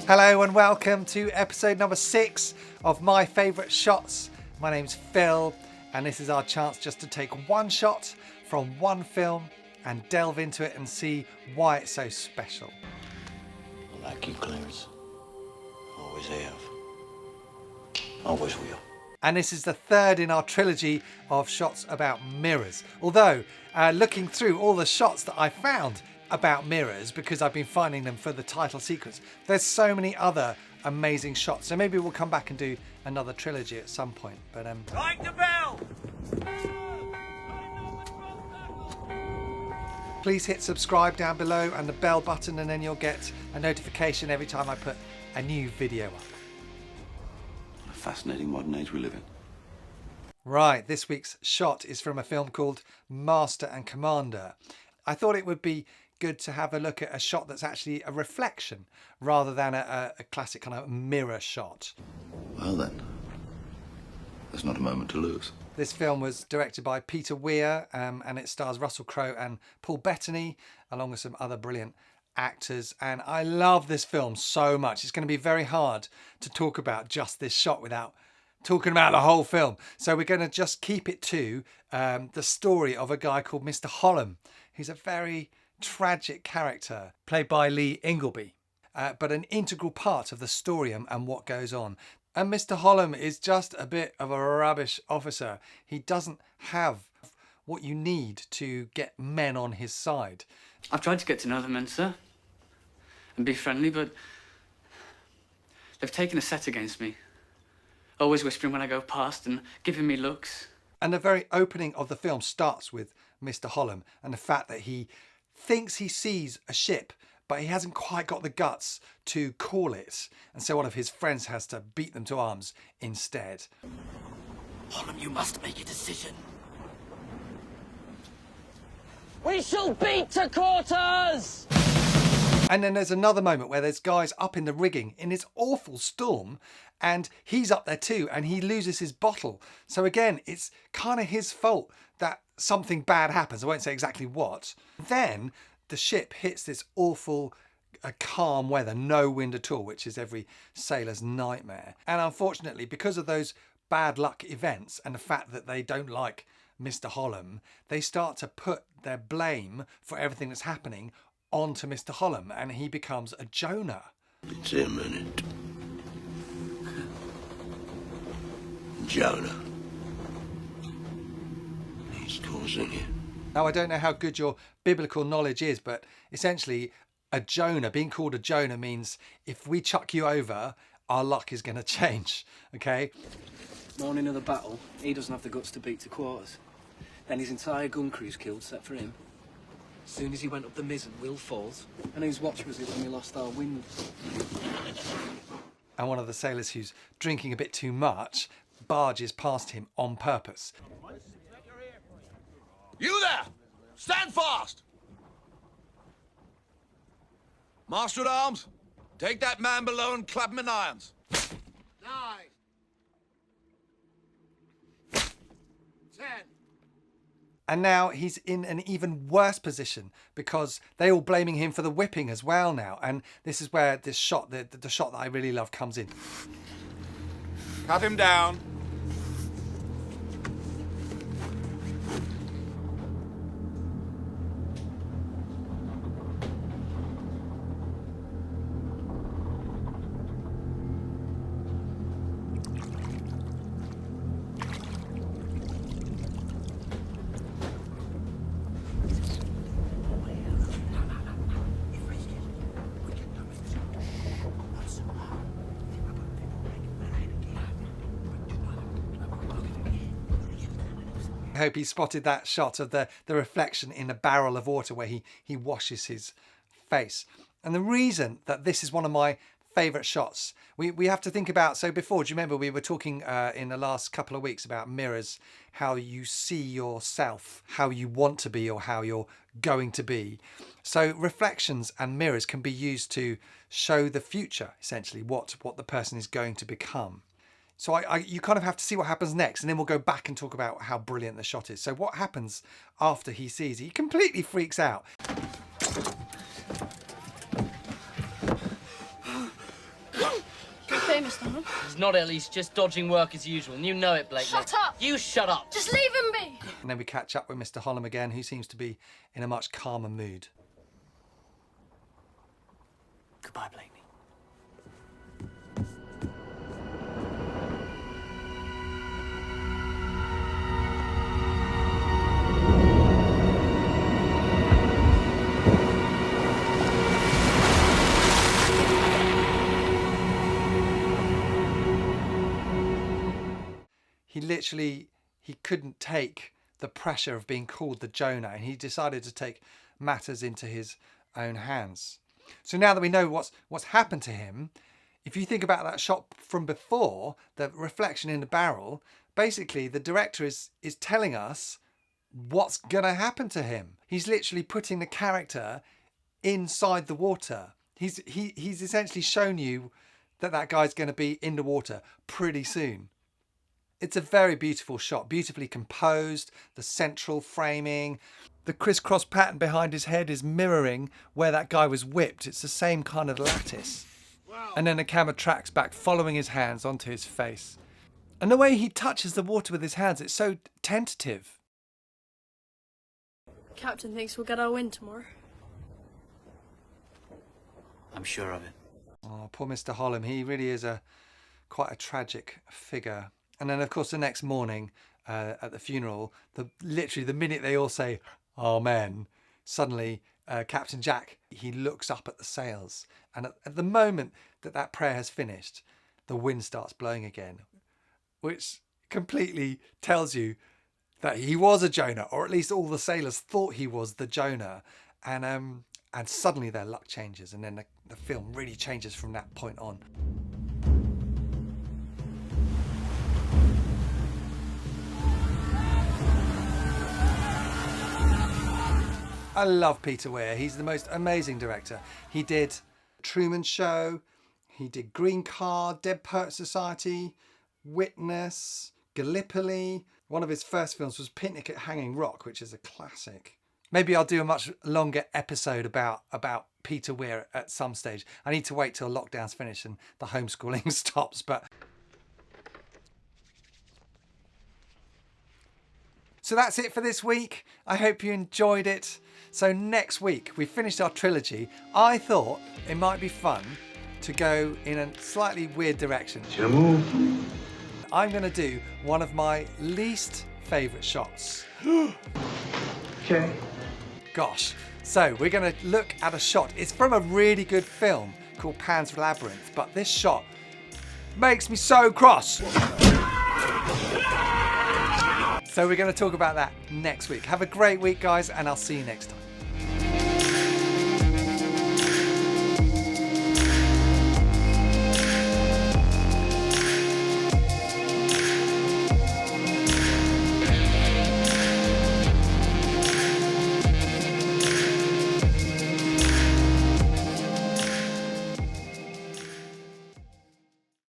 Hello and welcome to episode number 6 of My Favourite Shots. My name's Phil and this is our chance just to take one shot from one film and delve into it and see why it's so special. I like you, Clarence. Always have. Always will. And this is the third in our trilogy of shots about mirrors. Although, looking through all the shots that I found about mirrors, because I've been finding them for the title sequence, there's so many other amazing shots. So maybe we'll come back and do another trilogy at some point. But Ring the bell! please hit subscribe down below and the bell button, and then you'll get a notification every time I put a new video up. What a fascinating modern age we live in. Right, this week's shot is from a film called Master and Commander. I thought it would be good to have a look at a shot that's actually a reflection rather than a classic kind of mirror shot. Well then, there's not a moment to lose. This film was directed by Peter Weir and it stars Russell Crowe and Paul Bettany along with some other brilliant actors, and I love this film so much. It's going to be very hard to talk about just this shot without talking about the whole film. So we're going to just keep it to the story of a guy called Mr. Holland. He's a very tragic character played by Lee Ingleby, but an integral part of the story and what goes on. And Mr. Holland is just a bit of a rubbish officer. He doesn't have what you need to get men on his side. I've tried to get to know the men, sir, and be friendly, but they've taken a set against me. Always whispering when I go past and giving me looks. And the very opening of the film starts with Mr. Holland and the fact that he thinks he sees a ship, but he hasn't quite got the guts to call it. And so one of his friends has to beat them to arms instead. Holland, you must make a decision. We shall beat to quarters! And then there's another moment where there's guys up in the rigging in this awful storm and he's up there too and he loses his bottle. So again, it's kind of his fault that something bad happens. I won't say exactly what. Then the ship hits this awful calm weather, no wind at all, which is every sailor's nightmare. And unfortunately, because of those bad luck events and the fact that they don't like Mr. Holland, they start to put their blame for everything that's happening onto Mr. Holland, and he becomes a Jonah. It's imminent. Jonah. He's causing it. Now, I don't know how good your biblical knowledge is, but essentially a Jonah, being called a Jonah, means if we chuck you over, our luck is going to change, okay? Morning of the battle, he doesn't have the guts to beat to quarters. Then his entire gun crew's killed, except for him. As soon as he went up the mizzen, Will falls. And whose watch was it when we lost our wind? And one of the sailors who's drinking a bit too much barges past him on purpose. You there! Stand fast! Master at arms, take that man below and clap him in irons. 9. 10. And now he's in an even worse position because they're all blaming him for the whipping as well now. And this is where this shot, the shot that I really love, comes in. Cut him down. I hope he spotted that shot of the reflection in a barrel of water where he washes his face. And the reason that this is one of my favourite shots, we have to think about, so before, do you remember we were talking in the last couple of weeks about mirrors, how you see yourself, how you want to be or how you're going to be. So reflections and mirrors can be used to show the future, essentially, what the person is going to become. So you kind of have to see what happens next, and then we'll go back and talk about how brilliant the shot is. So what happens after he sees it? He completely freaks out. on. He's not ill, he's just dodging work as usual, and you know it, Blake. Shut up! You shut up! Just leave him be! And then we catch up with Mr. Holland again, who seems to be in a much calmer mood. Goodbye, Blakeney. He couldn't take the pressure of being called the Jonah, and he decided to take matters into his own hands. So now that we know what's happened to him, if you think about that shot from before, the reflection in the barrel, basically the director is telling us what's gonna happen to him. He's literally putting the character inside the water. He's essentially shown you that guy's going to be in the water pretty soon. It's a very beautiful shot, beautifully composed, the central framing. The crisscross pattern behind his head is mirroring where that guy was whipped. It's the same kind of lattice. And then the camera tracks back, following his hands onto his face. And the way he touches the water with his hands, it's so tentative. Captain thinks we'll get our win tomorrow. I'm sure of it. Oh, poor Mr. Holland. He really is quite a tragic figure. And then, of course, the next morning at the funeral, literally the minute they all say, "Amen," suddenly Captain Jack, he looks up at the sails. And at the moment that prayer has finished, the wind starts blowing again, which completely tells you that he was a Jonah, or at least all the sailors thought he was the Jonah. And suddenly their luck changes, and then the film really changes from that point on. I love Peter Weir. He's the most amazing director. He did Truman Show, he did Green Card, Dead Poets Society, Witness, Gallipoli. One of his first films was Picnic at Hanging Rock, which is a classic. Maybe I'll do a much longer episode about Peter Weir at some stage. I need to wait till lockdown's finished and the homeschooling stops, but... So that's it for this week. I hope you enjoyed it. So next week, we finished our trilogy. I thought it might be fun to go in a slightly weird direction. I'm going to do one of my least favourite shots. Okay. Gosh. So we're going to look at a shot. It's from a really good film called Pan's Labyrinth, but this shot makes me so cross. So we're going to talk about that next week. Have a great week, guys, and I'll see you next time.